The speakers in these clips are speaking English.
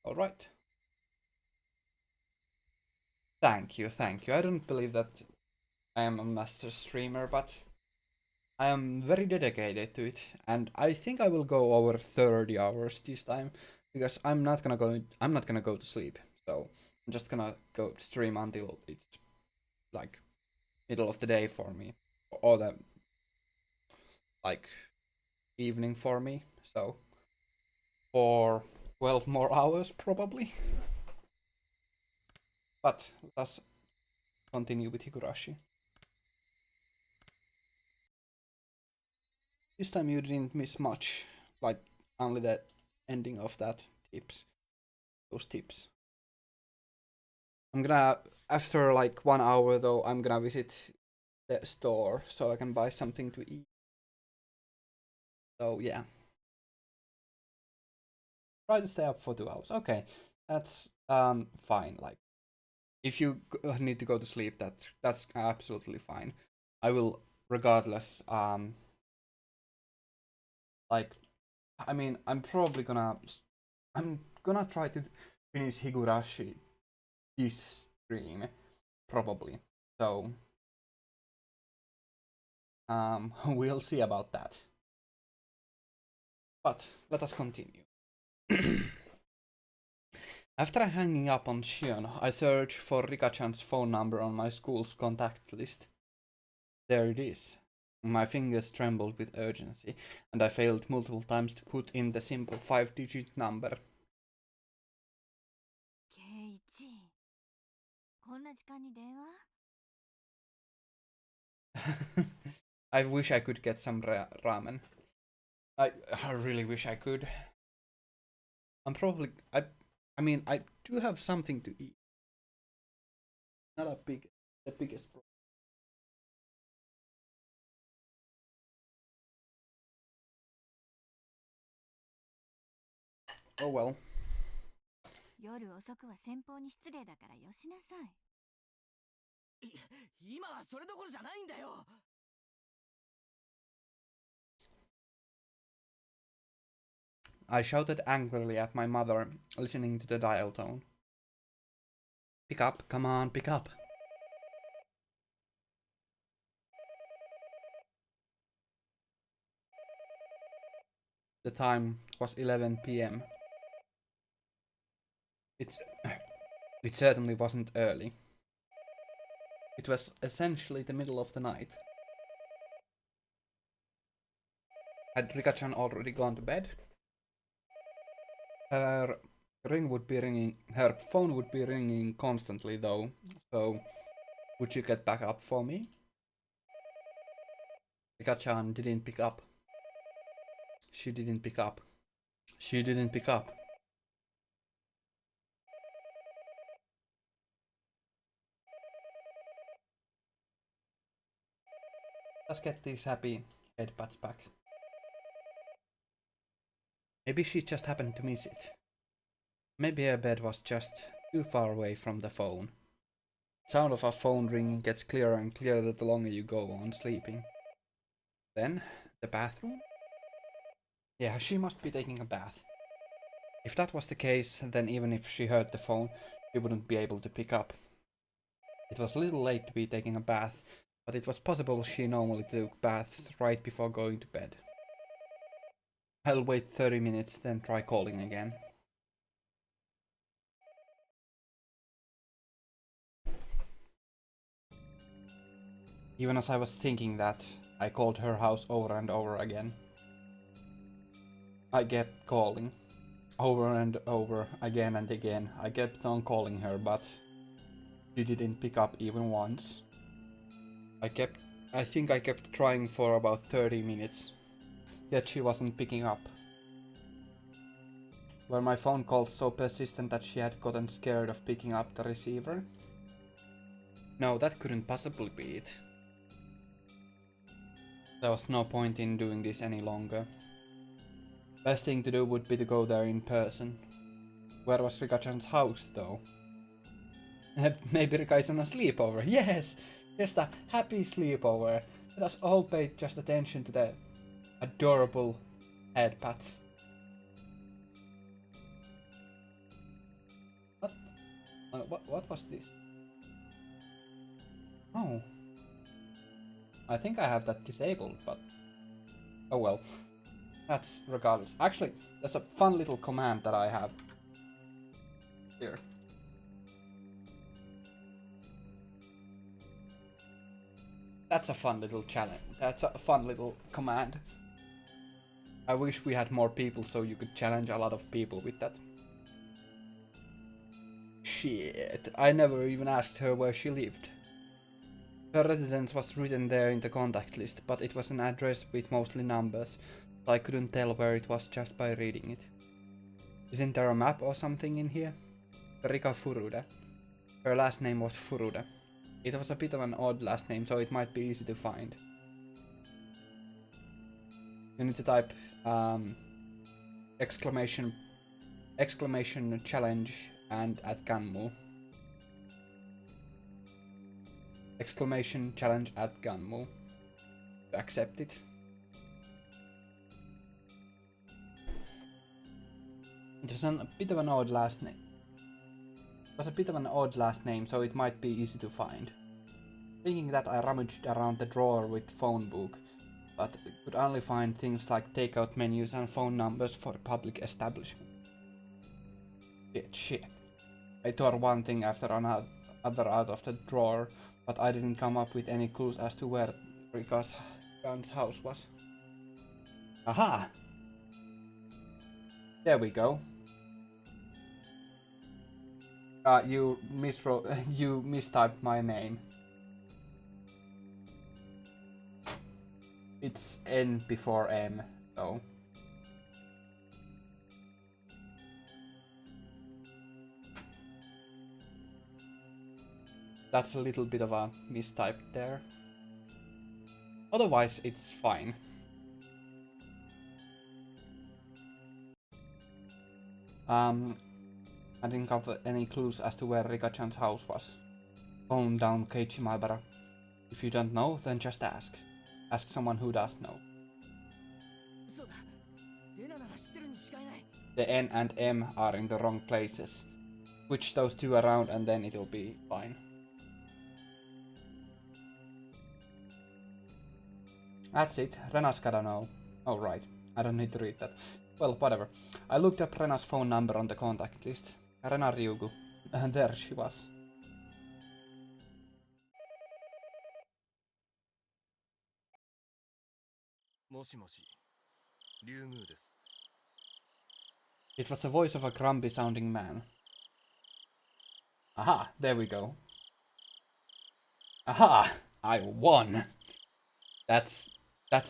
Alright. Thank you, thank you. I don't believe that I am a master streamer, but I am very dedicated to it, and I think I will go over 30 hours this time because I'm not gonna go to sleep. So I'm just gonna go stream until it's like middle of the day for me, or the like evening for me. So for 12 more hours probably. But let's continue with Higurashi. This time you didn't miss much, like only the ending of that tips, those tips. I'm gonna, after like 1 hour though, I'm gonna visit the store so I can buy something to eat. So yeah. Try to stay up for 2 hours. Okay, that's fine. Like, if you need to go to sleep, that's absolutely fine. I will regardless. Like, I mean, I'm gonna try to finish Higurashi this stream probably. So we'll see about that. But let us continue. After hanging up on Shion, I searched for Rika-chan's phone number on my school's contact list. There it is. My fingers trembled with urgency, and I failed multiple times to put in the simple 5-digit number. I wish I could get some ramen. I really wish I could. I'm probably I mean I do have something to eat. Not the biggest problem. Oh well. 夜遅くは先方に失礼だからよしなさい。今はそれどころじゃないんだよ。I shouted angrily at my mother, listening to the dial tone. Pick up, come on, pick up. The time was 11 p.m. It certainly wasn't early. It was essentially the middle of the night. Had Rika-chan already gone to bed? Her her phone would be ringing constantly though, so would you get back up for me? Rika-chan didn't pick up. She didn't pick up. She didn't pick up. Let's get these happy headbuds back. Maybe she just happened to miss it. Maybe her bed was just too far away from the phone. The sound of a phone ringing gets clearer and clearer the longer you go on sleeping. Then, the bathroom? Yeah, she must be taking a bath. If that was the case, then even if she heard the phone, she wouldn't be able to pick up. It was a little late to be taking a bath, but it was possible she normally took baths right before going to bed. I'll wait 30 minutes, then try calling again. Even as I was thinking that, I called her house over and over again. I kept calling. Over and over, again and again. I kept on calling her, but she didn't pick up even once. I think I kept trying for about 30 minutes. Yet she wasn't picking up. Were my phone calls so persistent that she had gotten scared of picking up the receiver? No, that couldn't possibly be it. There was no point in doing this any longer. Best thing to do would be to go there in person. Where was Rika-chan's house, though? Maybe Rika is on a sleepover. Yes! Just a happy sleepover. Let us all pay just attention to the adorable head pats. What? What was this? Oh. I think I have that disabled, but... Oh well. That's regardless. Actually, there's a fun little command that I have here. That's a fun little challenge. That's a fun little command. I wish we had more people so you could challenge a lot of people with that. Shit, I never even asked her where she lived. Her residence was written there in the contact list, but it was an address with mostly numbers, so I couldn't tell where it was just by reading it. Isn't there a map or something in here? Rika Furuda. Her last name was Furuda. It was a bit of an odd last name, so it might be easy to find. You need to type exclamation challenge and at Ganmu. Exclamation challenge at Ganmu. To accept it. It was a bit of an odd last name. It was a bit of an odd last name, so it might be easy to find. Thinking that, I rummaged around the drawer with phone book, but could only find things like takeout menus and phone numbers for public establishment. Shit. I tore one thing after another out of the drawer, but I didn't come up with any clues as to where Rika's house was. Aha! There we go. You mistyped my name. It's N before M, so... That's a little bit of a mistype there. Otherwise, it's fine. I didn't have any clues as to where Rika-chan's house was. Phone down Keiichi Maebara. If you don't know, then just ask. Ask someone who does know. The N and M are in the wrong places. Switch those two around and then it'll be fine. That's it, Rena's gotta know. Oh right, I don't need to read that. Well, whatever. I looked up Rena's phone number on the contact list. Rena Ryugu. And there she was. It was the voice of a grumpy sounding man. Aha, there we go. Aha, I won. That's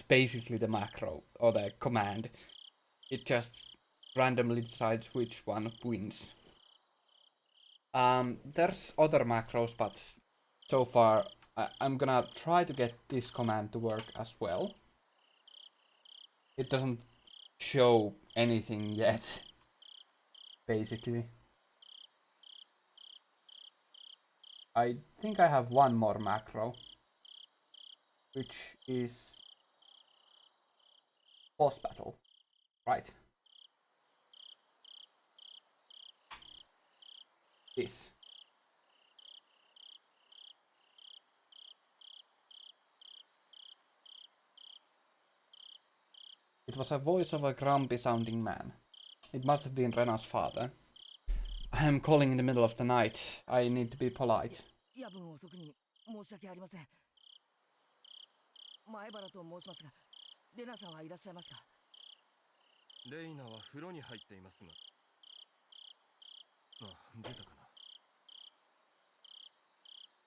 basically the macro, or the command. It just randomly decides which one wins. There's other macros, but so far I'm gonna try to get this command to work as well. It doesn't show anything yet, basically. I think I have one more macro, which is boss battle, right? This. It was a voice of a grumpy sounding man. It must have been Rena's father. I am calling in the middle of the night. I need to be polite.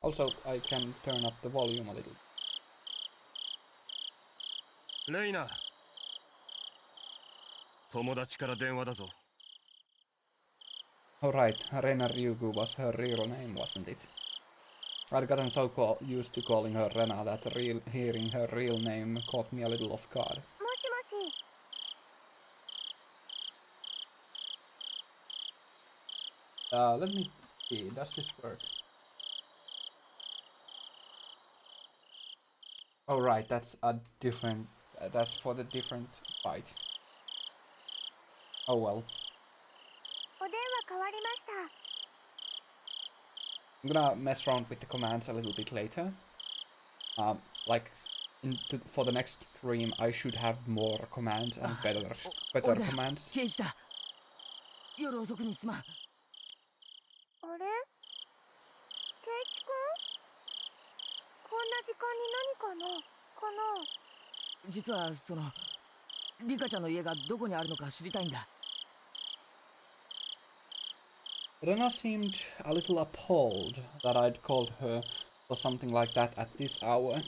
Also, I can turn up the volume a little. Reina! 友達から電話だぞ。 Alright, Reina Ryugu was her real name, wasn't it? I'd gotten so used to calling her Rena that hearing her real name caught me a little off guard. Let me see, does this work? Oh right, that's a different... that's for the different fight. Oh well. I'm gonna mess around with the commands a little bit later. Like, for the next stream, I should have more commands and better commands. 刑事だ。夜遅くにすまん。あれ圭一君こんな時間に何かな実はリカちゃんの家がどこにあるのか知りたいんだ。Rena seemed a little appalled that I'd called her for something like that at this hour.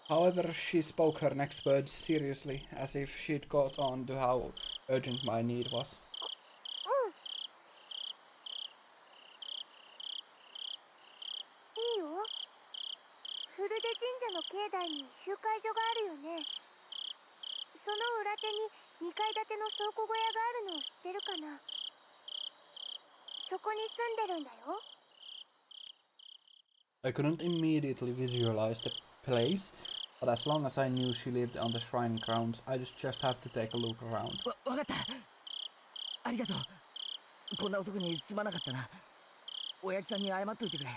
However, she spoke her next words seriously, as if she'd caught on to how urgent my need was. いいよ。古出神社の境内に集会所があるよね。その裏手に2階建ての倉庫小屋があるのを知ってるかな。そこに住んでるんだよ。I couldn't immediately visualize the place, but as long as I knew she lived on the shrine grounds, I just have to take a look around. わかった。ありがとう。こんな遅くにすまなかったな。親父さんに謝っといてくれ。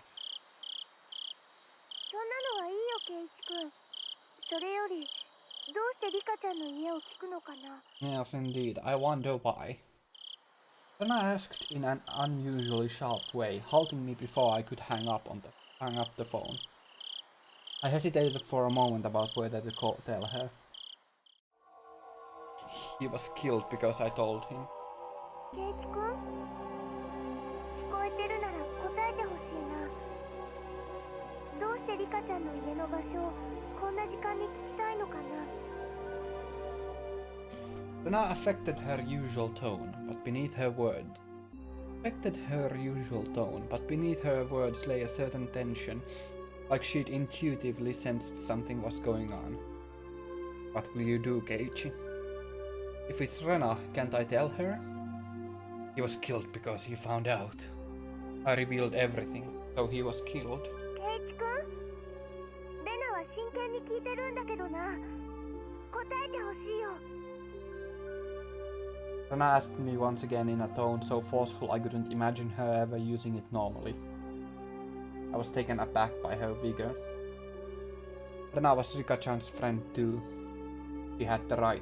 そんなのはいいよ圭一君。それよりどうしてリカちゃんの家を聞くのかな。 Yes, indeed. I wonder why. Then I asked in an unusually sharp way, halting me before I could hang up the phone. I hesitated for a moment about whether to tell her. He was killed because I told him. 圭一君聞こえてるなら答えてほしいな。どうしてリカちゃんの家の場所をこんな時間に聞きたいのかな。 Rena affected her usual tone, but beneath her words lay a certain tension, like she'd intuitively sensed something was going on. What will you do, Keiichi? If it's Rena, can't I tell her? He was killed because he found out. I revealed everything, so he was killed. 圭一君レナは真剣に聞いてるんだけどな。答えてほしいよ。 Rena asked me once again in a tone so forceful I couldn't imagine her ever using it normally. I was taken aback by her vigor. Rena was Rika-chan's friend too. She had the right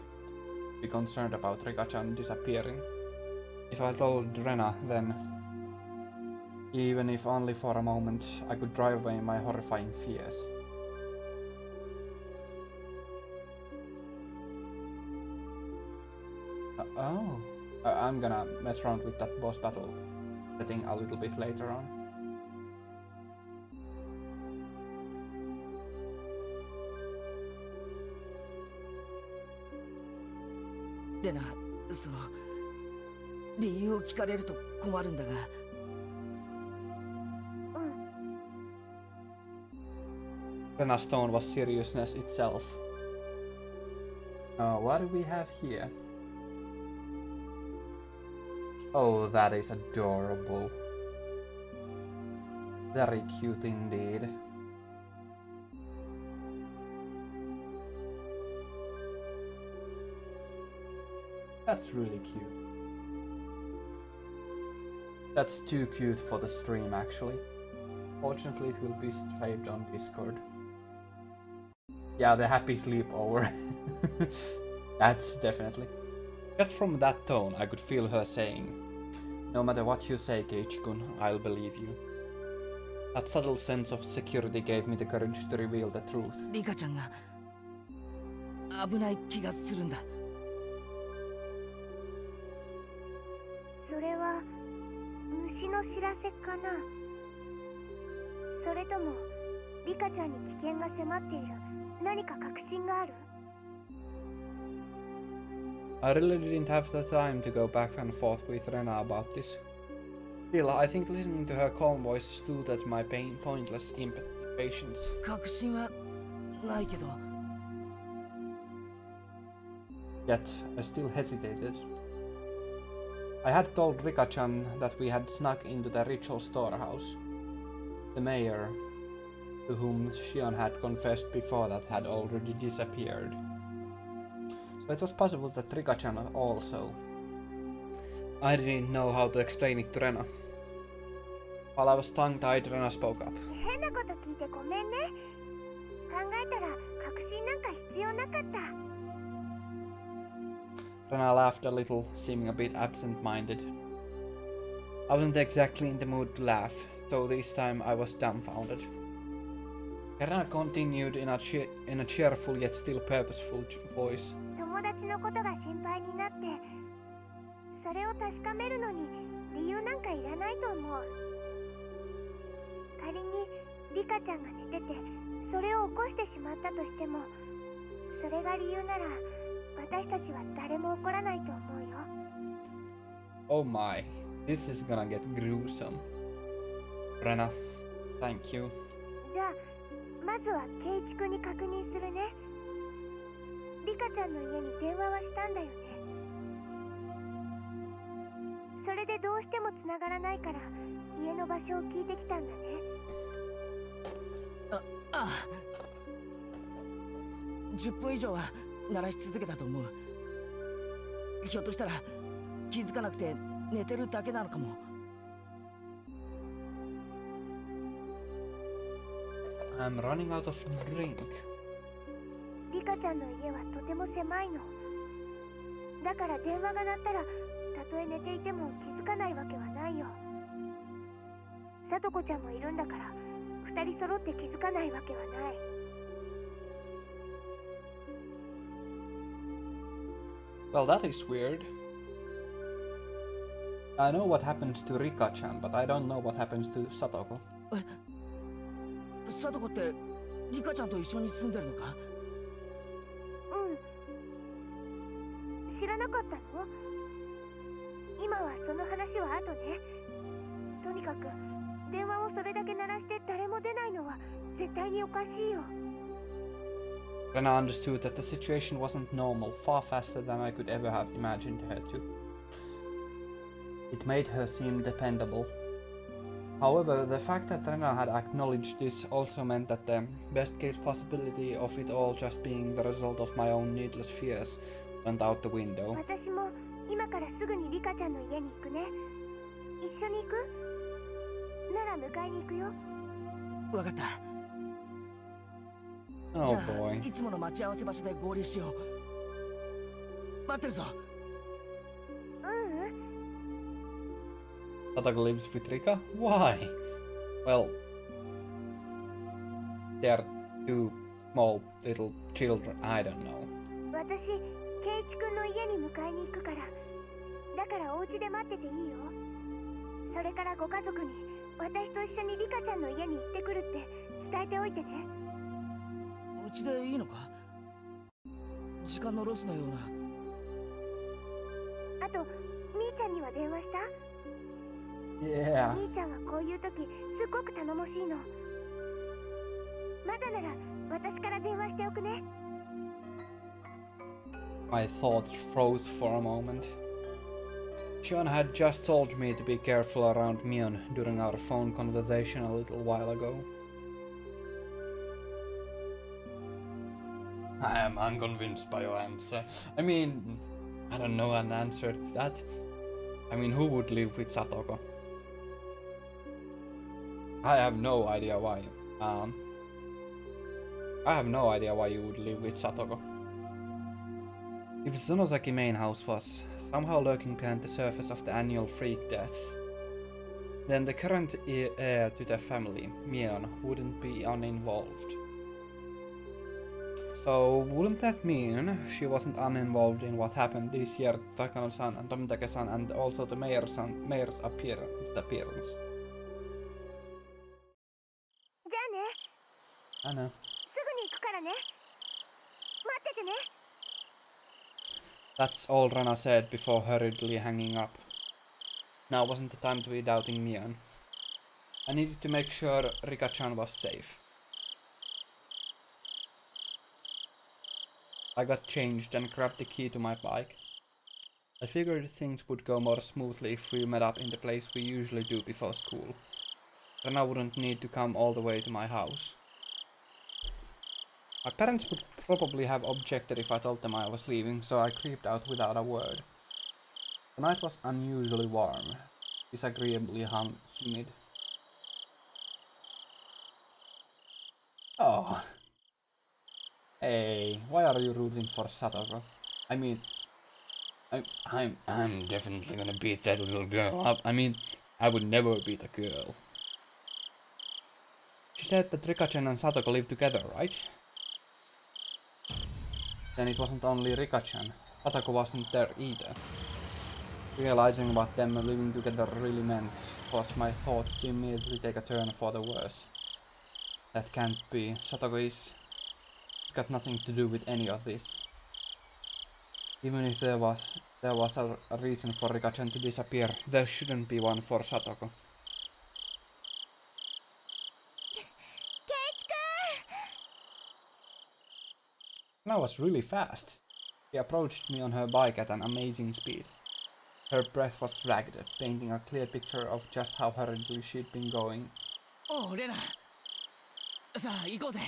to be concerned about Rika-chan disappearing. If I told Rena, then, even if only for a moment, I could drive away my horrifying fears. I'm gonna mess around with that boss battle setting a little bit later on. レナ、理由を聞かれると困るんだが。Rena's tone was seriousness itself. What do we have here? Oh, that is adorable. Very cute indeed. That's really cute. That's too cute for the stream, actually. Fortunately, it will be saved on Discord. Yeah, the happy sleepover. That's definitely. Just from that tone, I could feel her saying, "No matter what you say, Keiichi-kun, I'll believe you." That subtle sense of security gave me the courage to reveal the truth. リカちゃんが危ない気がするんだ。それは虫の知らせかな。それともリカちゃんに危険が迫っている何か確信がある？ I really didn't have the time to go back and forth with Rena about this. Still, I think listening to her calm voice soothed my pointless impatience. 確信はないけど。Yet, I still hesitated. I had told Rika-chan that we had snuck into the ritual storehouse. The mayor, to whom Shion had confessed before that, had already disappeared. So it was possible that Rika-chan also. I didn't know how to explain it to Rena. While I was tongue-tied, Rena spoke up. 変なこと聞いてごめんね。考えたら確信なんか必要なかった。 Rena laughed a little, seeming a bit absent-minded. I wasn't exactly in the mood to laugh, so this time I was dumbfounded. Rena continued in a cheerful yet still purposeful voice. 友達のことが心配になって、それを確かめるのに理由なんかいらないと思う。仮にリカちゃんが寝てて、それを起こしてしまったとしても、それが理由なら私たちは誰も怒らないと思うよ。 Oh my, this is gonna get gruesome. Rena, thank you. じゃあまずは圭一君に確認するね。リカちゃんの家に電話はしたんだよね。それでどうしても繋がらないから家の場所を聞いてきたんだね。ああ10分以上は鳴らし続けたと思う。ひょっとしたら気づかなくて寝てるだけなのかも。I'm running out of drink. リカちゃんの家はとても狭いの。だから電話が鳴ったらたとえ寝ていても気づかないわけはないよ。さとこちゃんもいるんだから2人揃って気づかないわけはない。 Well, that is weird. I know what happens to Rika-chan, but I don't know what happens to Satoko. さとこってリカちゃんと一緒に住んでるのか？うん。知らなかったの？今はその話は後ね。とにかく電話をそれだけ鳴らして誰も出ないのは絶対におかしいよ。 Rena understood that the situation wasn't normal, far faster than I could ever have imagined her to. It made her seem dependable. However, the fact that Rena had acknowledged this also meant that the best case possibility of it all just being the result of my own needless fears went out the window. 私も今からすぐにリカちゃんの家に行くね。一緒に行く？なら迎えに行くよ。わかった。 Oh じゃあ boy. いつもの待ち合わせ場所で合流しよう。待ってるぞ。Satoko lives with Rika? Why? Well, they are two small little children. I don't know. 私、圭一君の家に迎えに行くから。だからお家で待ってていいよ。それからご家族に私と一緒にリカちゃんの家に行ってくるって伝えておいてね。うちでいいのか？時間のロスのような。あと、みーちゃんには電話した？ Yeah. みーちゃんはこういう時すっごく頼もしいの。まだなら私から電話しておくね。 My thoughts froze for a moment. Shion had just told me to be careful around Mion during our phone conversation a little while ago. I am unconvinced by your answer. I mean, I don't know an answer to that. I mean, who would live with Satoko? I have no idea why. I have no idea why you would live with Satoko. If Tsunosaki main house was somehow lurking behind the surface of the annual freak deaths, then the current heir to the family, Mion, wouldn't be uninvolved. So wouldn't that mean she wasn't uninvolved in what happened this year to Takano-san and Tomitake-san and also the mayor's appearance? じゃあね。 I know. すぐに行くからね。待っててね。 That's all Rana said before hurriedly hanging up. Now wasn't the time to be doubting Mion. I needed to make sure Rika-chan was safe. I got changed and grabbed the key to my bike. I figured things would go more smoothly if we met up in the place we usually do before school. Rana wouldn't need to come all the way to my house. My parents would probably have objected if I told them I was leaving, so I creeped out without a word. The night was unusually warm, disagreeably humid. Oh. Hey, why are you rooting for Satoko? I mean, I'm definitely gonna beat that little girl up. I mean, I would never beat a girl. She said that Rika-chan and Satoko live together, right? Then it wasn't only Rika-chan. Satoko wasn't there either. Realizing what them living together really meant caused my thoughts to immediately take a turn for the worse. That can't be. Satoko is... It's got nothing to do with any of this. Even if there was a reason for Rika-chan to disappear, there shouldn't be one for Satoko. Rena was really fast. She approached me on her bike at an amazing speed. Her breath was ragged, painting a clear picture of just how hurriedly she'd been going. おうレナさあ行こうぜ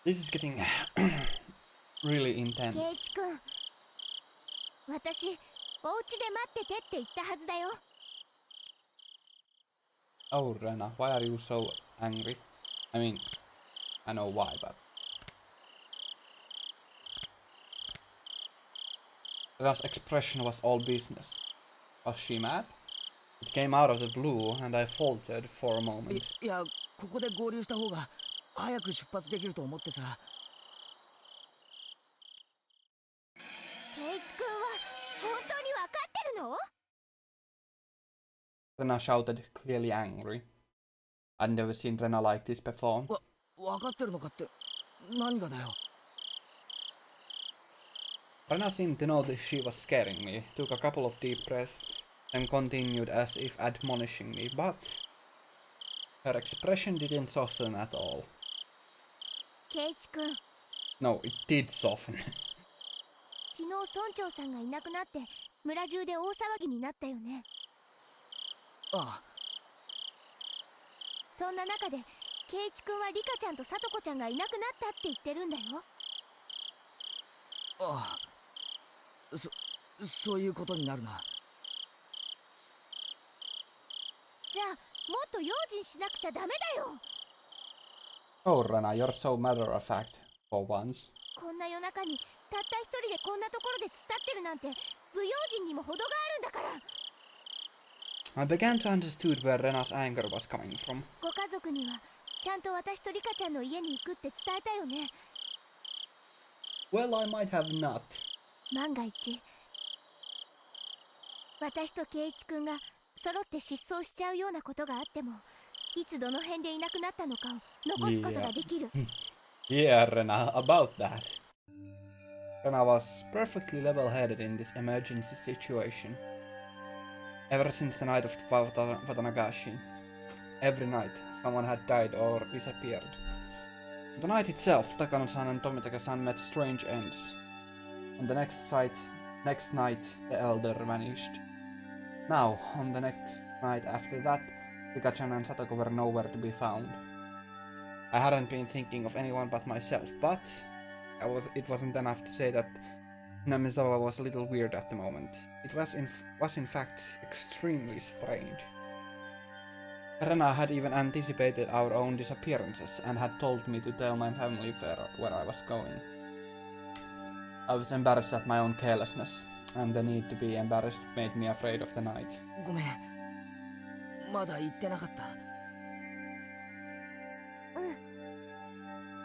This is getting really intense. 圭一君、私、お家で待っててって言ったはずだよ。Oh, Rena, why are you so angry? I mean, I know why, but... Rena's expression was all business. Was she mad? It came out of the blue, and I faltered for a moment. いやここで合流した方が早く出発できると思ってさ圭一君は本当に分かってるの？ Rena shouted, clearly angry. I'd never seen Rena like this before. 分かってるのかって何がだよ Rena seemed to notice she was scaring me, took a couple of deep breaths, and continued as if admonishing me, but her expression didn't soften at all. 圭一君、 No, it did soften. 昨日村長さんがいなくなって村中で大騒ぎになったよね。ああそんな中で圭一君はリカちゃんとさとこちゃんがいなくなったって言ってるんだよ。ああそういうことになるなじゃあもっと用心しなくちゃダメだよ。 Oh, Rena, you're so matter-of-fact, for once. こんな夜中にたった一人でこんなところで突っ立ってるなんて不用心にも程があるんだから。 I began to understand where Rena's anger was coming from. ご家族にはちゃんと私とリカちゃんの家に行くって伝えたよね。 Well, I might have not. 万が一私と圭一君が揃って失踪しちゃうようなことがあってもいつどの辺でいなくなったのかを残すことができる。 Yeah, Rena, about that. Rena was perfectly level-headed in this emergency situation. Ever since the night of Watanagashi, every night someone had died or disappeared. The night itself, Takano-san and Tomitaka-san met strange ends. On the next night, the elder vanished. Now, on the next night after that, Rika-chan and Satoko were nowhere to be found. I hadn't been thinking of anyone but myself, but it wasn't enough to say that Namizawa was a little weird at the moment. It was in fact extremely strange. Rena had even anticipated our own disappearances and had told me to tell my family where I was going. I was embarrassed at my own carelessness, and the need to be embarrassed made me afraid of the night. ごめんまだ行ってなかった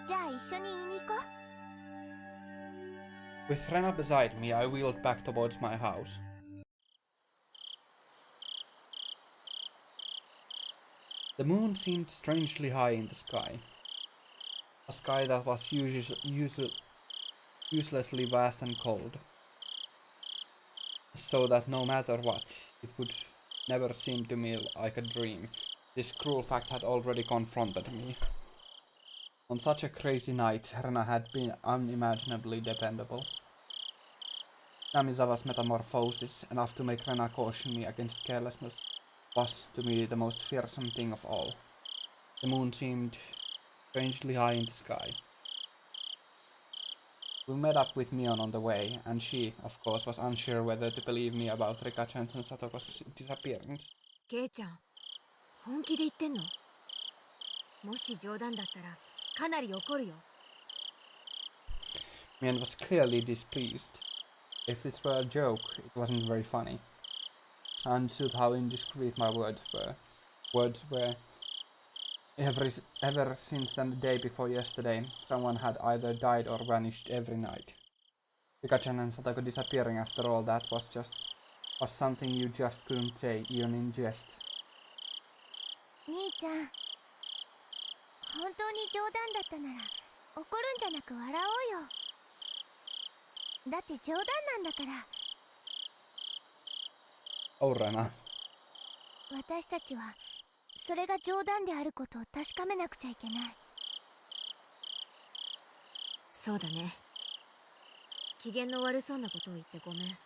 じゃあ一緒に言いに行こう。 With Rena beside me, I wheeled back towards my house. The moon seemed strangely high in the sky. A sky that was uselessly vast and cold. So that no matter what, it would never seem to me like a dream. This cruel fact had already confronted me. On such a crazy night, Rena had been unimaginably dependable. Namizawa's metamorphosis, enough to make Rena caution me against carelessness, was to me the most fearsome thing of all. The moon seemed strangely high in the sky. We met up with Mion on the way, and she, of course, was unsure whether to believe me about Rika-chan's and Satoko's disappearance. ケイちゃん本気で言ってんの？もし冗談だったらかなり怒るよ。 Mian was clearly displeased. If this were a joke, it wasn't very funny. I understood how indiscreet my words were. Ever since the day before yesterday, someone had either died or vanished every night. Pikachu and Satoko disappearing after all that was something you just couldn't say, even in jest. 兄ちゃん、本当に冗談だったなら怒るんじゃなく笑おうよ。だって冗談なんだから。 Oh, Rena. 私たちはそれが冗談であることを確かめなくちゃいけない。そうだね。機嫌の悪そうなことを言ってごめん。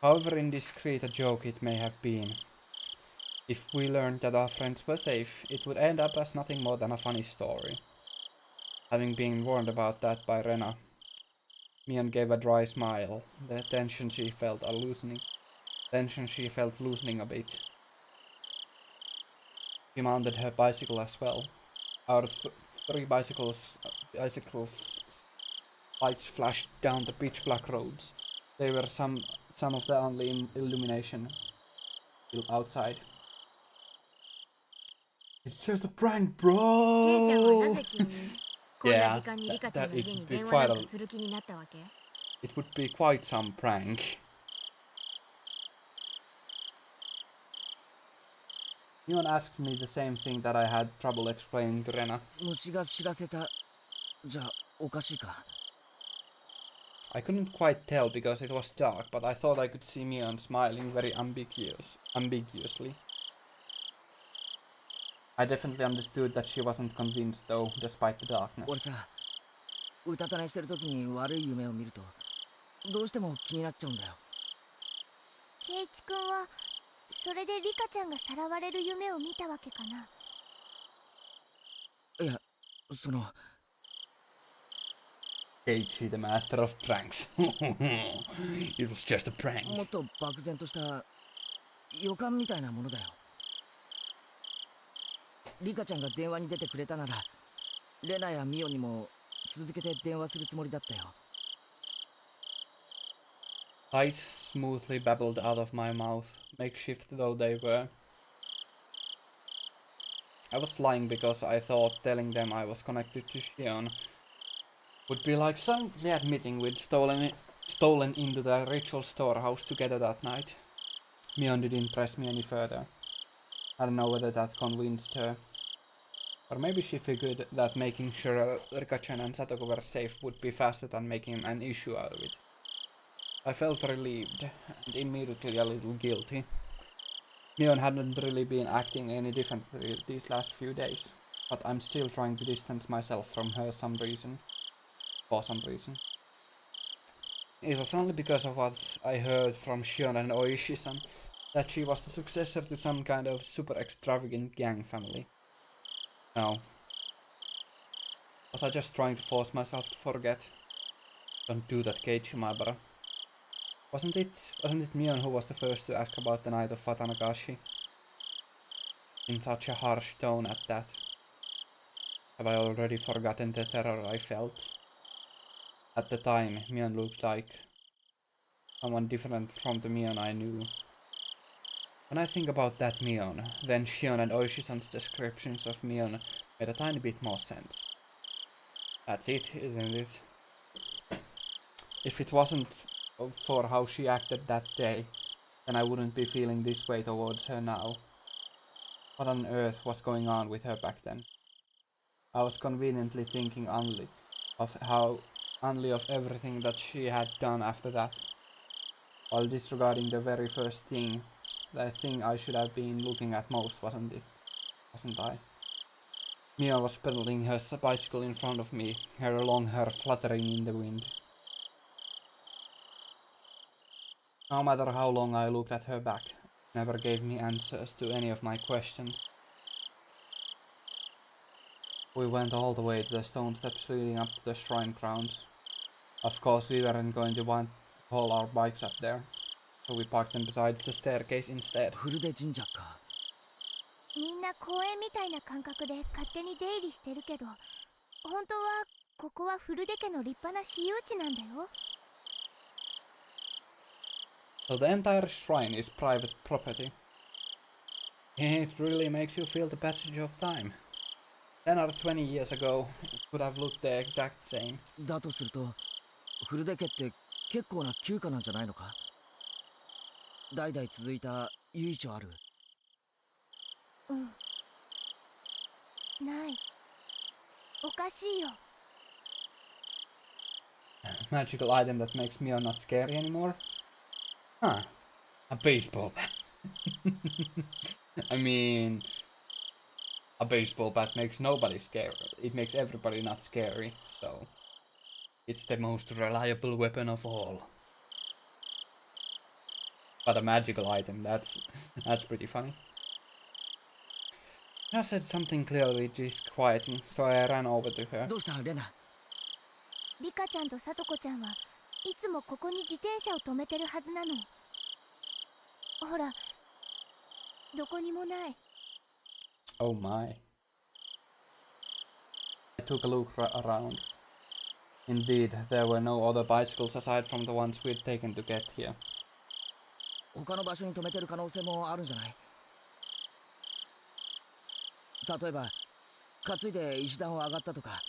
However indiscreet a joke it may have been, if we learned that our friends were safe, it would end up as nothing more than a funny story. Having been warned about that by Rena, Mian gave a dry smile. The tension she felt loosening a bit. She mounted her bicycle as well. Our three bicycles lights flashed down the pitch black roads. They were some of the only illumination outside. It's just a prank, ケイちゃんはな bro! ぜ急にこんな時間にリカちゃんの家に電話なんかする気になったわけ？ It would be quite some prank. Mion asked me the same thing that I had trouble explaining to Rena. 虫が知らせたじゃおかしいか。 I couldn't quite tell because it was dark, but I thought I could see Mion smiling very ambiguously. I definitely understood that she wasn't convinced though, despite the 俺 darkness. さ、うたた寝してる時に悪い夢を見るとどうしても気になっちゃうんだよ。ケイチ君はそれでリカちゃんがさらわれる夢を見たわけかな。いや、その Keiichi, the master of pranks. It was just a prank. もっと漠然とした予感みたいなものだよ。リカちゃんが電話に出てくれたならレナやミオにも続けて電話するつもりだったよ。 Lies smoothly babbled out of my mouth, makeshift though they were. I was lying because I thought telling them I was connected to Shion would be like suddenly admitting we'd stolen into the ritual storehouse together that night. Mion didn't press me any further. I don't know whether that convinced her. Or maybe she figured that making sure Rika-chan and Satoko were safe would be faster than making an issue out of it. I felt relieved, and immediately a little guilty. Mion hadn't really been acting any differently these last few days, but I'm still trying to distance myself from her for some reason. It was only because of what I heard from Shion and Oishi-san that she was the successor to some kind of super extravagant gang family. No. Was I just trying to force myself to forget? Don't do that, Keiichi, my brother. Wasn't it Mion who was the first to ask about the night of Watanagashi? In such a harsh tone at that. Have I already forgotten the terror I felt? At the time, Mion looked like someone different from the Mion I knew. When I think about that Mion, then Shion and Oishi-san's descriptions of Mion made a tiny bit more sense. That's it, isn't it? If it wasn't for how she acted that day, then I wouldn't be feeling this way towards her now. What on earth was going on with her back then? I was conveniently thinking only of everything that she had done after that, while disregarding the very first thing, the thing I should have been looking at most, wasn't I? Mia was pedaling her bicycle in front of me, her long hair fluttering in the wind. No matter how long I looked at her back, it never gave me answers to any of my questions. We went all the way to the stone steps leading up to the shrine grounds. Of course, we weren't going to want to haul our bikes up there, so we parked them beside the staircase instead. フルデ神社か。みんな公園みたいな感覚で勝手に出入りしてるけど、本当はここは古出家の立派な私有地なんだよ。 So the entire shrine is private property. It really makes you feel the passage of time. 10 or 20 years ago, it could have looked the exact same. だとすると古出家って結構な旧家なんじゃないのか。代々続いた由緒ある。うん。ない。おかしいよ。 Magical item that makes Mio not scary anymore? Huh. A baseball bat. I mean, a baseball bat makes nobody scary. It makes everybody not scary, so it's the most reliable weapon of all. But a magical item, that's pretty funny. I said something clearly disquieting, so I ran over to her. どうしたレナ。リカちゃんとサトコちゃんはいつもここに自転車を止めてるはずなの。ほら、どこにもない。 Oh my. I took a look around. Indeed, there were no other bicycles aside from the ones we'd taken to get here. 他の場所に止めてる可能性もあるんじゃない。例えば担いで石段を上がったとか。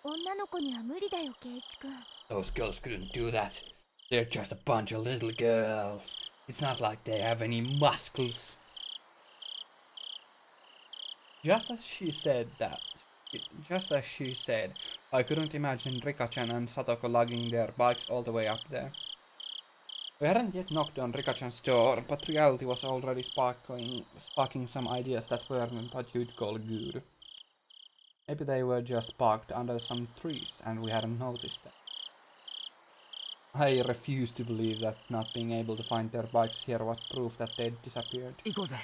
女の子には無理だよ、ケイチ君。 Those girls couldn't do that. They're just a bunch of little girls. It's not like they have any muscles. Just as she said, I couldn't imagine Rika-chan and Satoko lugging their bikes all the way up there. We hadn't yet knocked on Rika-chan's door, but reality was already sparking some ideas that weren't what you'd call good. Maybe they were just parked under some trees and we hadn't noticed them. I refuse to believe that not being able to find their bikes here was proof that they'd disappeared. 行こうぜ。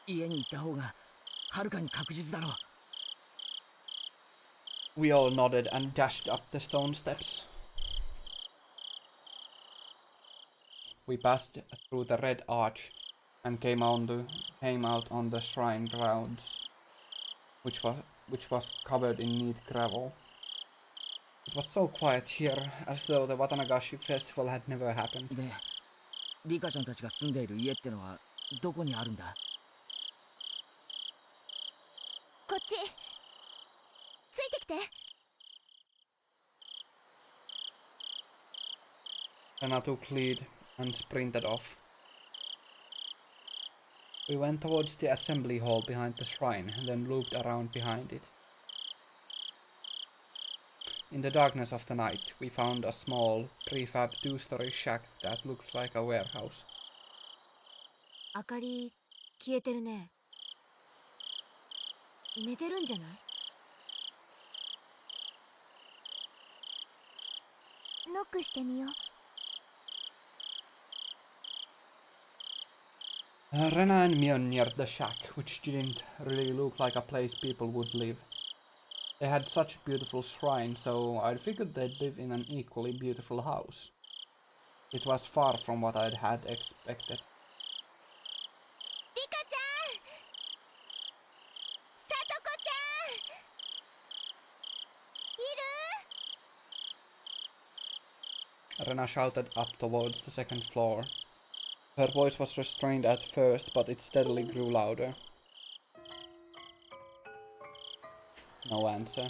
家に行った方がはるかに確実だろう。We all nodded and dashed up the stone steps. We passed through the red arch and came out on the shrine grounds, which was covered in neat gravel. It was so quiet here, as though the Watanagashi festival had never happened. で、リカちゃんたちが住んでいる家ってのはどこにあるんだ。こっちついてきて。 Rena took lead and sprinted off. We went towards the assembly hall behind the shrine, and then looped around behind it. In the darkness of the night, we found a small, prefab two-story shack that looked like a warehouse. 明かり消えてるね。寝てるんじゃない？ノックしてみよう。 Rena and Mion neared the shack, which didn't really look like a place people would live. They had such a beautiful shrine, so I figured they'd live in an equally beautiful house. It was far from what I'd had expected. リカちゃん、サトコちゃん、いる？ Rena shouted up towards the second floor. Her voice was restrained at first, but it steadily grew louder. No answer.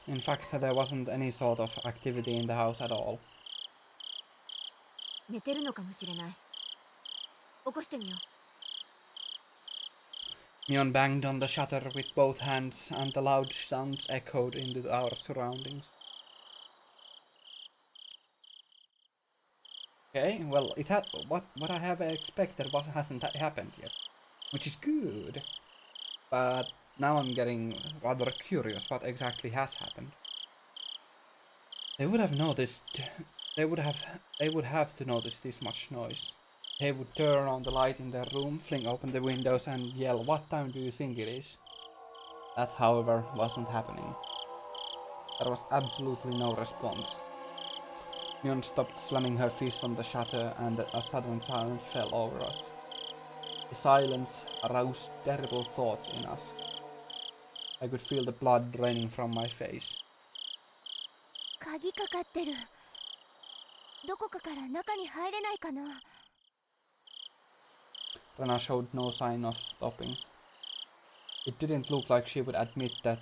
In fact, there wasn't any sort of activity in the house at all. 寝てるのかもしれない。起こしてみよう。 Mion banged on the shutter with both hands, and the loud sounds echoed into our surroundings. Okay, well, it had what I have expected hasn't happened yet, which is good. But now I'm getting rather curious what exactly has happened. They would have noticed. They would have to notice this much noise. They would turn on the light in their room, fling open the windows, and yell, "What time do you think it is?" That, however, wasn't happening. There was absolutely no response. Mion stopped slamming her fist on the shutter, and a sudden silence fell over us. The silence aroused terrible thoughts in us. I could feel the blood draining from my face. 鍵かかってる。どこかから中に入れないかな。Rena showed no sign of stopping. It didn't look like she would admit that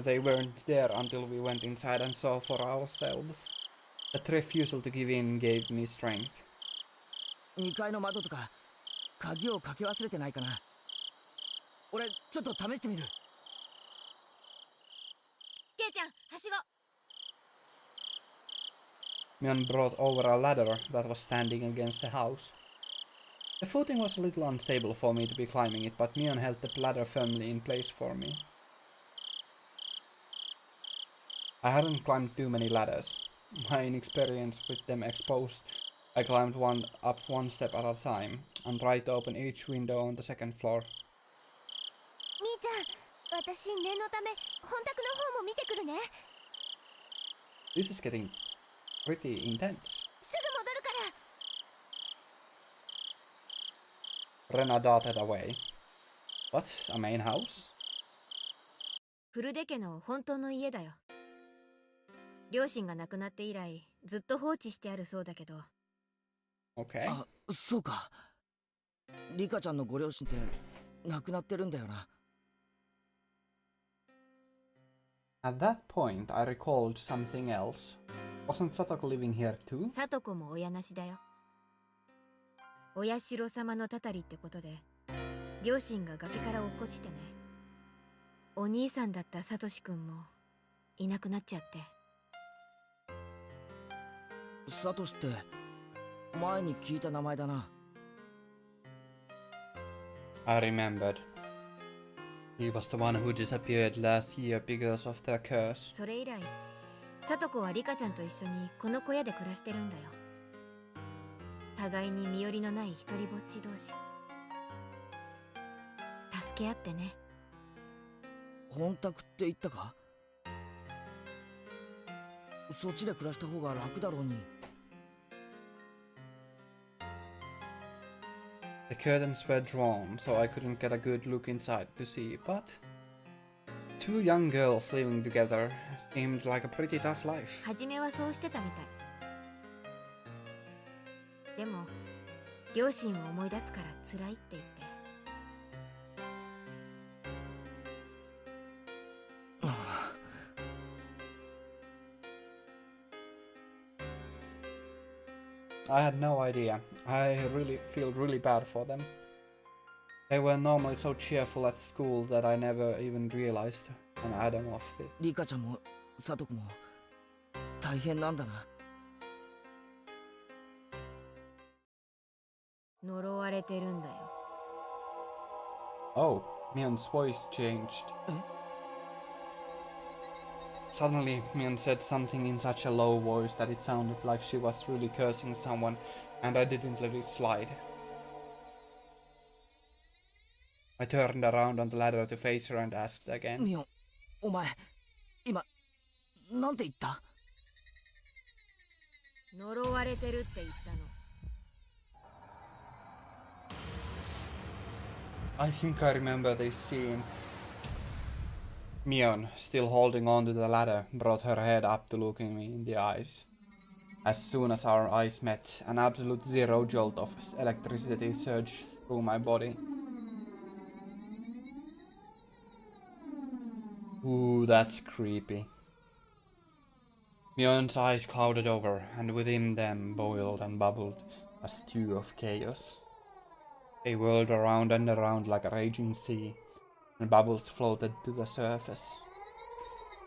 they weren't there until we went inside and saw for ourselves. That refusal to give in gave me strength. 2階の窓とか鍵をかけ忘れてないかな。俺ちょっと試してみる。ケイちゃん、はしご。Mion brought over a ladder that was standing against the house. The footing was a little unstable for me to be climbing it, but Mion held the ladder firmly in place for me. I hadn't climbed too many ladders. My inexperience with them exposed, I climbed up one step at a time, and tried to open each window on the second floor. みーちゃん、私念のため本宅の方も見てくるね。This is getting pretty intense. すぐ戻るから。Rena darted away. What? A main house? フルデ家の本当の家だよ。両親が亡くなって以来ずっと放置してあるそうだけど。Okay. あ、そうか。リカちゃんのご両親って亡くなってるんだよな。At that point, I recalled something else. Wasn't Satoko living here too? サトコも親なしだよ。お社様のたたりってことで両親が崖から落っこちてね。お兄さんだったサトシ君もいなくなっちゃって。サトシって前に聞いた名前だな。I remembered. He was the one who disappeared last year because of the curse. それ以来サトコはリカちゃんと一緒にこの小屋で暮らしてるんだよ。互いに身寄りのない一人ぼっち同士。助け合ってね。本宅って言ったか？そっちで暮らした方が楽だろうに。The curtains were drawn, so I couldn't get a good look inside to see, but two young girls living together seemed like a pretty tough life. 初めはそうしてたみたい。でも両親を思い出すから辛いって言って。I had no idea. I really feel really bad for them. They were normally so cheerful at school that I never even realized an atom of this. リカちゃんもサトコも大変なんだな。呪われてるんだよ。Oh, Mion's voice changed. Suddenly, Mion said something in such a low voice that it sounded like she was really cursing someone, and I didn't let it slide. I turned around on the ladder to face her and asked again. ミオン、お前今なんて言った？呪われてるって言ったの。I think I remember this scene. Mion, still holding on to the ladder, brought her head up to look me in the eyes. As soon as our eyes met, an absolute zero jolt of electricity surged through my body. Ooh, that's creepy. Mion's eyes clouded over, and within them boiled and bubbled a stew of chaos. They whirled around and around like a raging sea, and bubbles floated to the surface.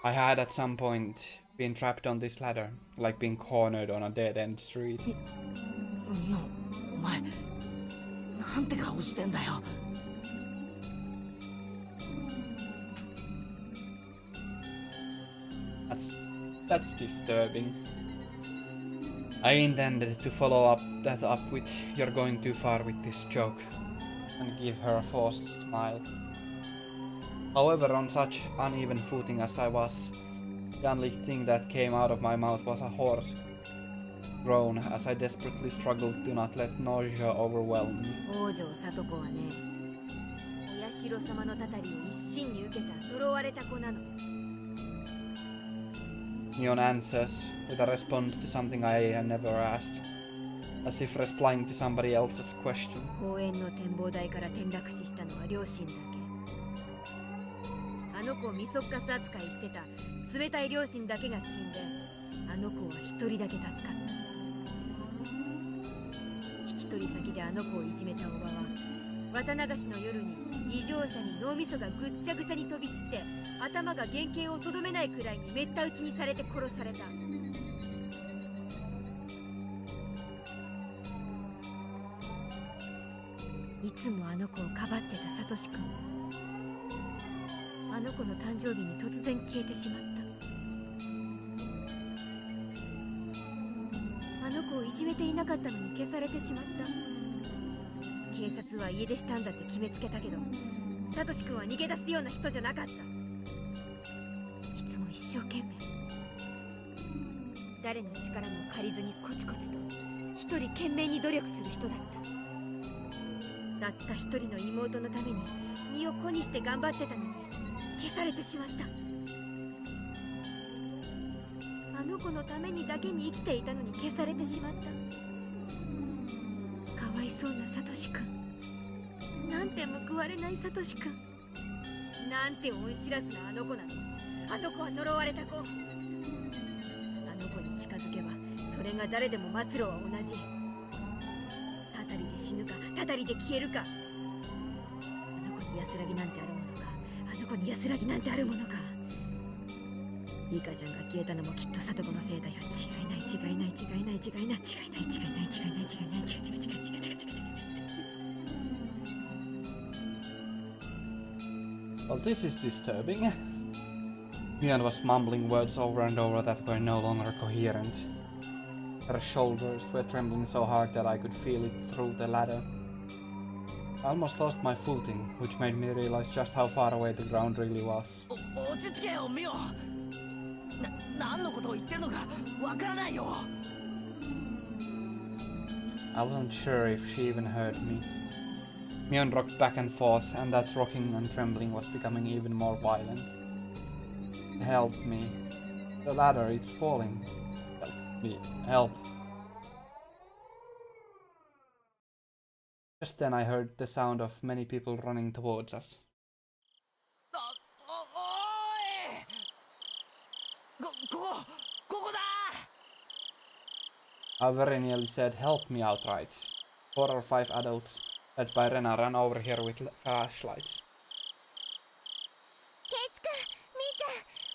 I had at some point been trapped on this ladder, like being cornered on a dead-end street. ミオン、お前なんて顔してんだよ。That's disturbing. I intended to follow that up with "You're going too far with this joke" and give her a forced smile. However, on such uneven footing as I was, the only thing that came out of my mouth was a hoarse groan as I desperately struggled to not let nausea overwhelm me. 王女里子はね、お社様のたたりを一身に受けた呪われた子なの。 Mion answers with a response to something I never asked, as if replying to somebody else's question. 公園の展望台から転落死したのは両親だけ。あの子をみそっかす扱いしてた冷たい両親だけが死んで、あの子は一人だけ助かった。引き取り先であの子をいじめたおばは綿流しの夜に異常者に脳みそがぐっちゃぐちゃに飛び散って頭が原型をとどめないくらいにめった打ちにされて殺された。いつもあの子をかばってたサトシ君、あの子の誕生日に突然消えてしまった。あの子をいじめていなかったのに消されてしまった。警察は家出したんだって決めつけたけど、サトシ君は逃げ出すような人じゃなかった。いつも一生懸命、誰の力も借りずにコツコツと一人懸命に努力する人だった。たった一人の妹のために身を粉にして頑張ってたのに消されてしまった。あの子のためにだけに生きていたのに消されてしまった。かわいそうなサトシ君、なんて報われないサトシ君、なんて恩知らずなあの子なの。あの子は呪われた子。あの子に近づけばそれが誰でも末路は同じ。たたりで死ぬかたたりで消えるか。あの子に安らぎなんてあるものか、あの子に安らぎなんてあるものか。リカちゃんが消えたのもきっとサトコのせいだよ。違いない違いない違いない違いない違いない違いない違いない違いない違いない違いない違いない違いない違いない違いない。 Well, this is disturbing. Mion was mumbling words over and over that were no longer coherent. Her shoulders were trembling so hard that I could feel it through the ladder. I almost lost my footing, which made me realize just how far away the ground really was. 落ち着けよミオ。何のことを言ってるのかわからないよ。 I wasn't sure if she even heard me. Mion rocked back and forth, and that rocking and trembling was becoming even more violent. Help me. The ladder is falling. Help me. Help. Just then I heard the sound of many people running towards us. ここだ。 I very nearly said help me outright. 4 or 5 adults, led by Rena, ran over here with flashlights. ケイチくん、みーちゃん、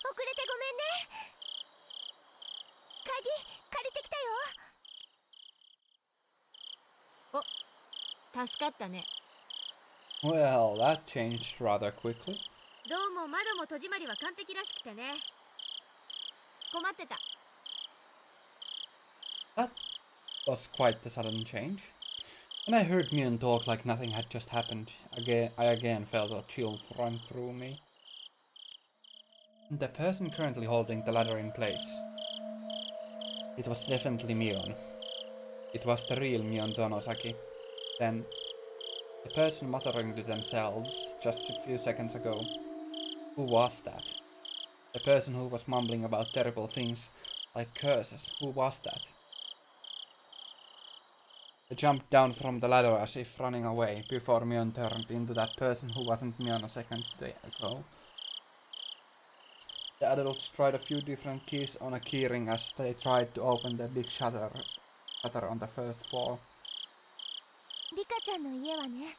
遅れてごめんね。鍵借りてきたよ。お、助かったね。 Well, that changed rather quickly. どうも窓も戸締まりは完璧らしくてね。困ってた。 That was quite the sudden change. When I heard Mion talk like nothing had just happened, I again felt a chill run through me. The person currently holding the ladder in place. It was definitely Mion. It was the real Mion Zonosaki. Then, the person muttering to themselves just a few seconds ago. Who was that? The person who was mumbling about terrible things, like curses. Who was that? I jumped down from the ladder as if running away, before Mion turned into that person who wasn't Mion a second ago. The adults tried a few different keys on a keyring as they tried to open the big shutter on the first floor. リカちゃんの家はね、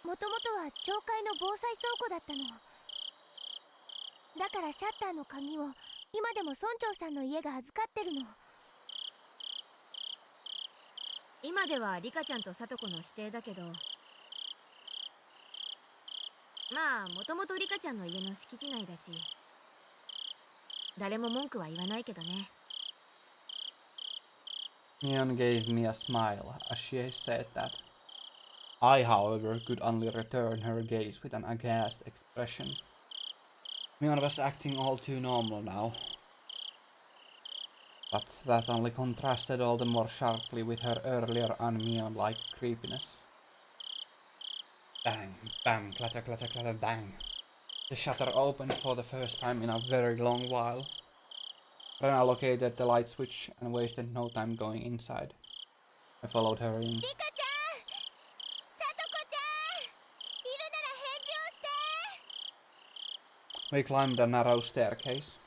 もともとは町会の防災倉庫だったの。だからシャッターの鍵を今でも村長さんの家が預かってるの。今ではリカちゃんとサトコの指定だけど、まあもともとリカちゃんの家の敷地内だし、誰も文句は言わないけどね。 Mion gave me a smile as she said that. I, however, could only return her gaze with an aghast expression. Mion was acting all too normal now. But that only contrasted all the more sharply with her earlier unmeon-like creepiness. Bang, bang, clatter, clatter, clatter, bang. The shutter opened for the first time in a very long while. Rena located the light switch and wasted no time going inside. I followed her in. We climbed a narrow staircase.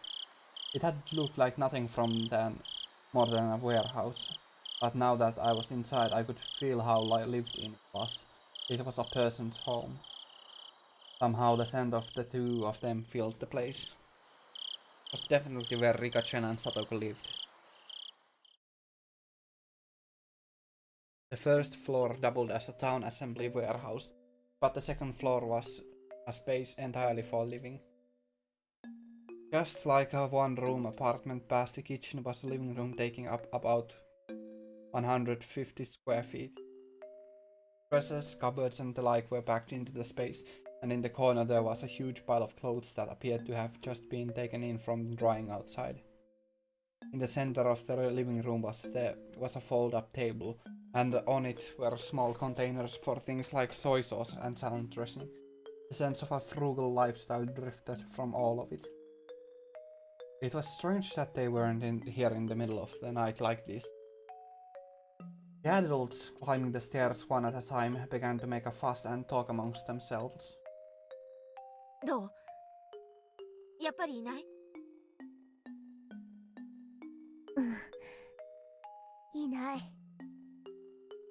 It had looked like nothing from then, more than a warehouse, but now that I was inside I could feel how lived in it was. It was a person's home. Somehow the scent of the two of them filled the place. It was definitely where Rika-chan and Satoko lived. The first floor doubled as a town assembly warehouse, but the second floor was a space entirely for living. Just like a one-room apartment, past the kitchen was a living room taking up about 150 square feet. Dressers, cupboards and the like were packed into the space, and in the corner there was a huge pile of clothes that appeared to have just been taken in from drying outside. In the center of the living room was a fold-up table, and on it were small containers for things like soy sauce and salad dressing. The sense of a frugal lifestyle drifted from all of it. It was strange that they weren't here in the middle of the night like this. The adults, climbing the stairs one at a time, began to make a fuss and talk amongst themselves. どう？やっぱりいない？いない。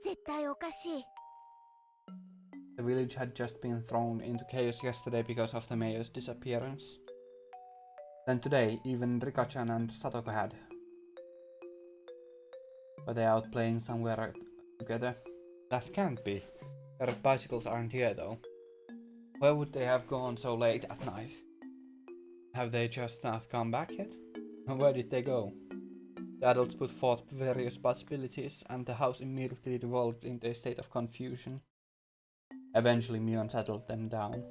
絶対おかしい。The village had just been thrown into chaos yesterday because of the mayor's disappearance. Then today, even Rika-chan and Satoko had. Were they out playing somewhere together? That can't be. Their bicycles aren't here though. Where would they have gone so late at night? Have they just not come back yet? Where did they go? The adults put forth various possibilities, and the house immediately devolved into a state of confusion. Eventually, Mion settled them down.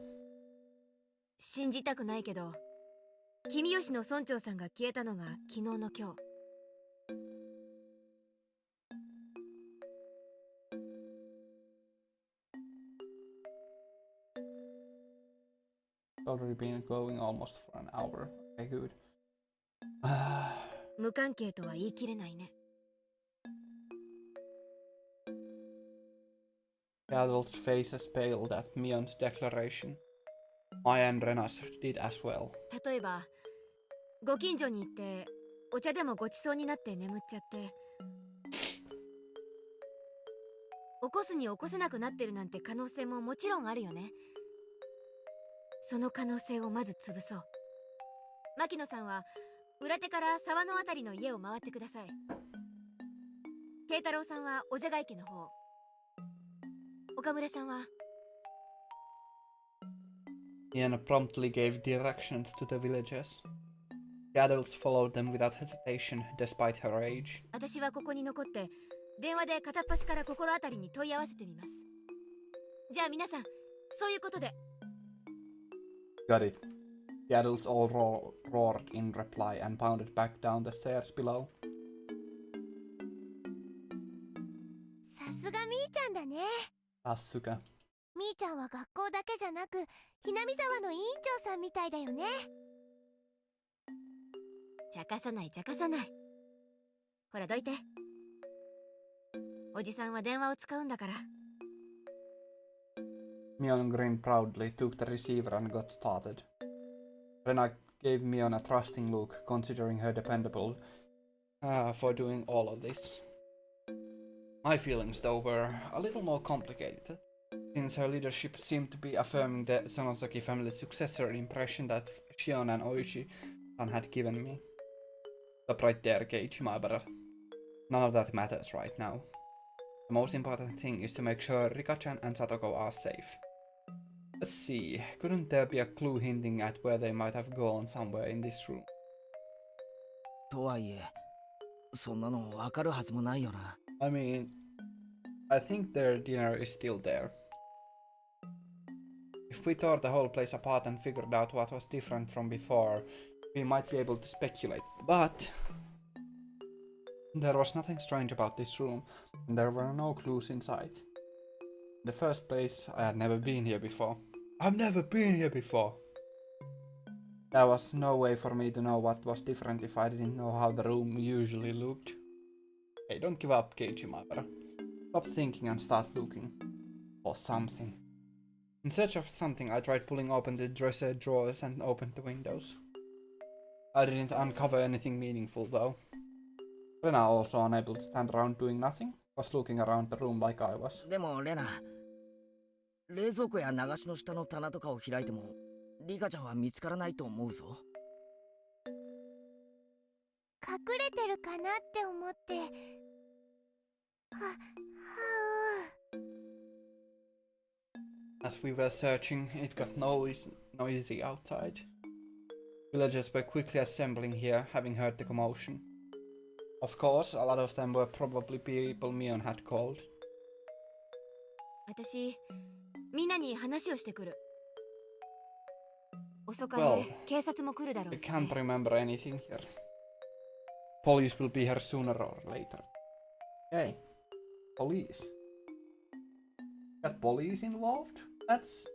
信じたくないけど、君吉の村長さんが消えたのが昨日の今日。It's already been going almost for an hour. Okay, good. 無関係とは言い切れないね。The adults' faces paled at Mion's declaration. Maya and Renas did as well. 例えば、ご近所に行ってお茶でもごちそうになって眠っちゃって、起こすに起こせなくなってるなんて可能性ももちろんあるよね。その可能性をまず潰そう。牧野さんは裏手から沢のあたりの家を回ってください。慶太郎さんはおじゃが池の方、岡村さんは。Mion promptly gave directions to the villagers. The adults followed them without hesitation, despite her age. 私はここに残って電話で片っ端から心当たりに問い合わせてみます。じゃあ皆さん、そういうことで。Got it. The adults all roared in reply and pounded back down the stairs below. さすがみーちゃんだね。 Asuka. みーちゃんは学校だけじゃなく、ひなみ沢の委員長さんみたいだよね。茶化さない茶化さない。ほらどいて。おじさんは電話を使うんだから。Mion grinned proudly, took the receiver and got started. Rena gave Mion a trusting look, considering her dependable for doing all of this. My feelings, though, were a little more complicated, since her leadership seemed to be affirming the Sonosaki family's successor impression that Shion and Oishi-san had given me. Stop right there, Keiichi, my brother. None of that matters right now. The most important thing is to make sure Rika-chan and Satoko are safe. Let's see, couldn't there be a clue hinting at where they might have gone somewhere in this room? とはいえ、そんなのわかるはずもないよな。I mean, I think their dinner is still there. If we tore the whole place apart and figured out what was different from before, we might be able to speculate, but There was nothing strange about this room, and there were no clues inside. In the first place, I had never been here before. I've never been here before! There was no way for me to know what was different if I didn't know how the room usually looked. Hey, don't give up, Keiji Maibara. Stop thinking and start looking. For something. In search of something, I tried pulling open the dresser drawers and opened the windows. I didn't uncover anything meaningful though. Lena, also unable to stand around doing nothing, was looking around the room like I was. でもレナ、冷蔵庫や流しの下の棚とかを開いてもリカちゃんは見つからないと思うぞ。隠れてるかなって思って。As we were searching, it got noisy outside. Villagers were quickly assembling here, having heard the commotion. Of course, a lot of them were probably people Mion had called. 私、みんなに話をしてくる。遅かれ、 Well, 警察も来るだろ I うし、 can't remember anything here. Police will be here sooner or later. Hey, police. Got police involved? That's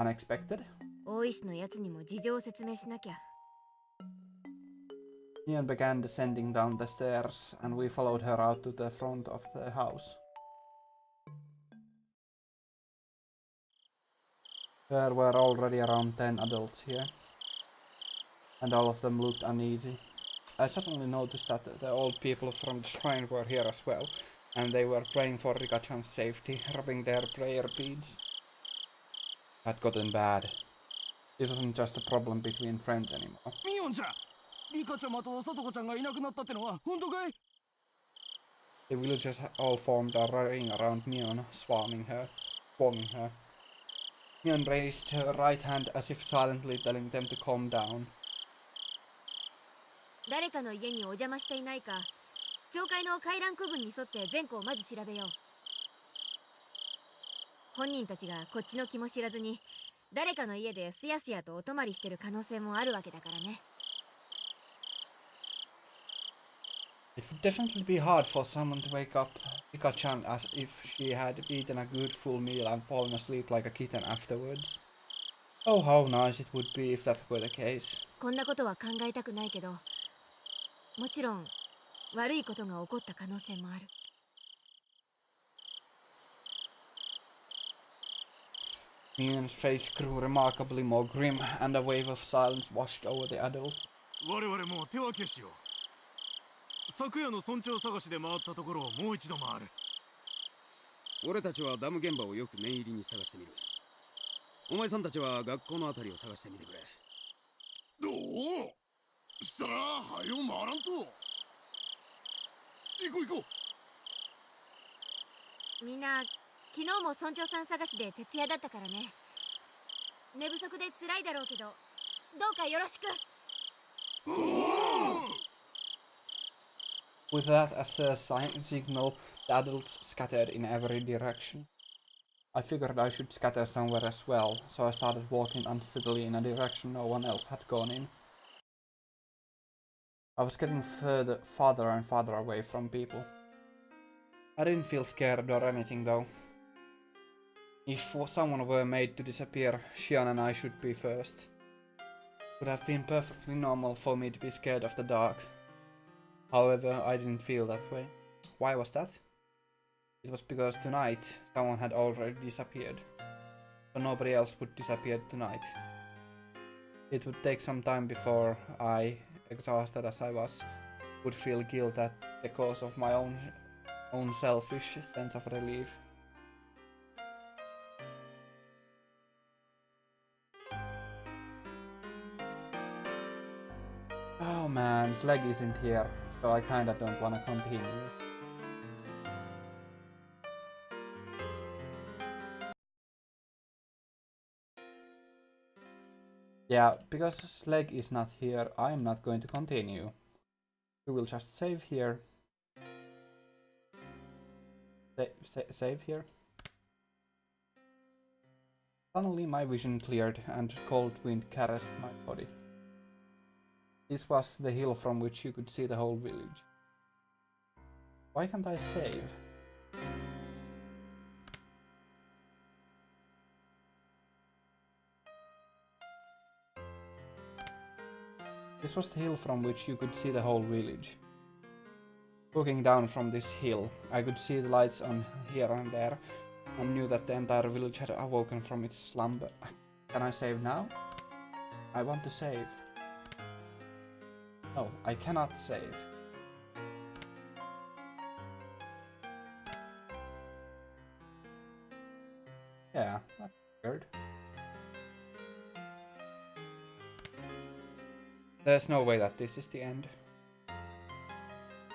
unexpected. 大石のやつにも事情を説明しなきゃ。Mion began descending down the stairs, and we followed her out to the front of the house. There were already around 10 adults here, and all of them looked uneasy. I suddenly noticed that the old people from the shrine were here as well, and they were praying for Rika-chan's safety, rubbing their prayer beads. Had gotten bad. This wasn't just a problem between friends anymore. ミオンちゃん、リカちゃまとサトコちゃんがいなくなったってのは本当かい？ The villagers all formed a ring around Mion, swarming her. Mion raised her right hand as if silently telling them to calm down. 誰かの家にお邪魔していないか、町会の回覧区分に沿って前後をまず調べよう。本人たちがこっちの気も知らずに、誰かの家ですやすやとお泊まりしてる可能性もあるわけだからね。It would definitely be hard for someone to wake up Rika-chan as if she had eaten a good full meal and fallen asleep like a kitten afterwards. Oh, how nice it would be if that were the case. こんなことは考えたくないけど、もちろん悪いことが起こった可能性もある。Mion's face grew remarkably more grim, and a wave of silence washed over the adults. 我々も手分けしよう。昨夜の村長探しで回ったところをもう一度回る。俺たちはダム現場をよく念入りに探してみる。お前さんたちは学校のあたりを探してみてくれ。どうしたらはよ回らんと。行こう行こう。みんな昨日も村長さん探しで徹夜だったからね。寝不足で辛いだろうけど、どうかよろしく。With that as the signal, the adults scattered in every direction. I figured I should scatter somewhere as well, so I started walking unsteadily in a direction no one else had gone in. I was getting farther and farther away from people. I didn't feel scared or anything though. If someone were made to disappear, Shion and I should be first. It would have been perfectly normal for me to be scared of the dark. However, I didn't feel that way. Why was that? It was because tonight someone had already disappeared. So nobody else would disappear tonight. It would take some time before I, exhausted as I was, would feel guilt at the cause of my own selfish sense of relief. Oh man, Slag isn't here, so I kinda don't wanna continue. Yeah, because Slag is not here, I'm not going to continue. We will just save here. Save here. Suddenly my vision cleared and cold wind caressed my body. This was the hill from which you could see the whole village. Why can't I save? This was the hill from which you could see the whole village. Looking down from this hill, I could see the lights on here and there, and knew that the entire village had awoken from its slumber. Can I save now? I want to save. No, I cannot save. Yeah, that's weird. There's no way that this is the end.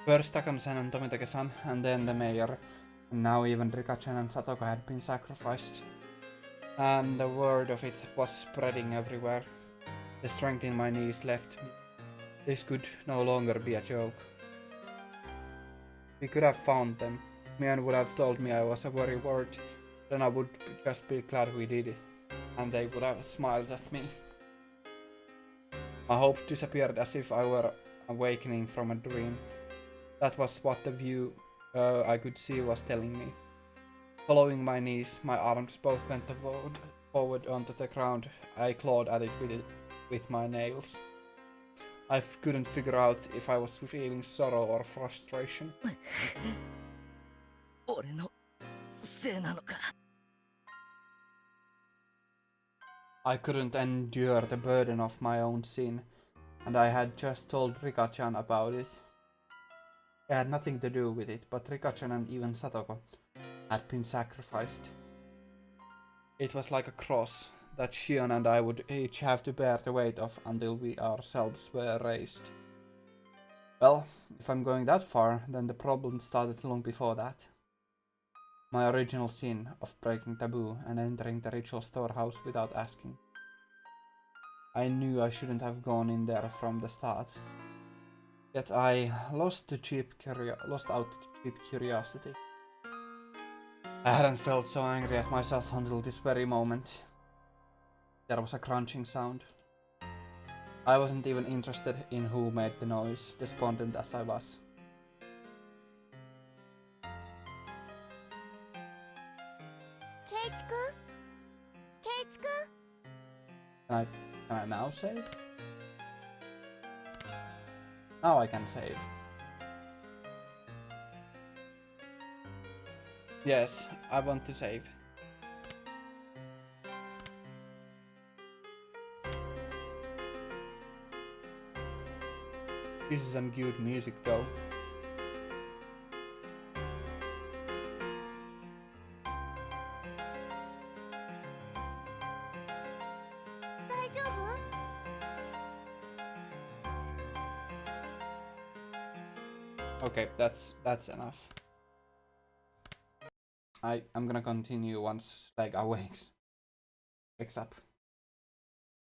First Takam-san and Tomitake-san, and then the mayor, and now even Rika-chan and Satoko had been sacrificed. And the word of it was spreading everywhere. The strength in my knees left me. This could no longer be a joke. We could have found them. Mian would have told me I was a worrywart, then I would just be glad we did it, and they would have smiled at me. My hope disappeared as if I were awakening from a dream. That was what the view I could see was telling me. Following my knees, my arms both went forward onto the ground. I clawed at it with my nails. I couldn't figure out if I was feeling sorrow or frustration. 俺のせいなのか。 I couldn't endure the burden of my own sin, and I had just told Rika-chan about it. I had nothing to do with it, but Rika-chan and even Satoko had been sacrificed. It was like a cross that Shion and I would each have to bear the weight of until we ourselves were erased. Well, if I'm going that far, then the problem started long before that. My original sin of breaking taboo and entering the ritual storehouse without asking. I knew I shouldn't have gone in there from the start. Yet I lost out to cheap curiosity. I hadn't felt so angry at myself until this very moment. There was a crunching sound. I wasn't even interested in who made the noise, despondent as I was. Can I now save? Now I can save. Yes, I want to save. This is some good music though. Okay, that's enough. I'm gonna continue once Stag wakes up.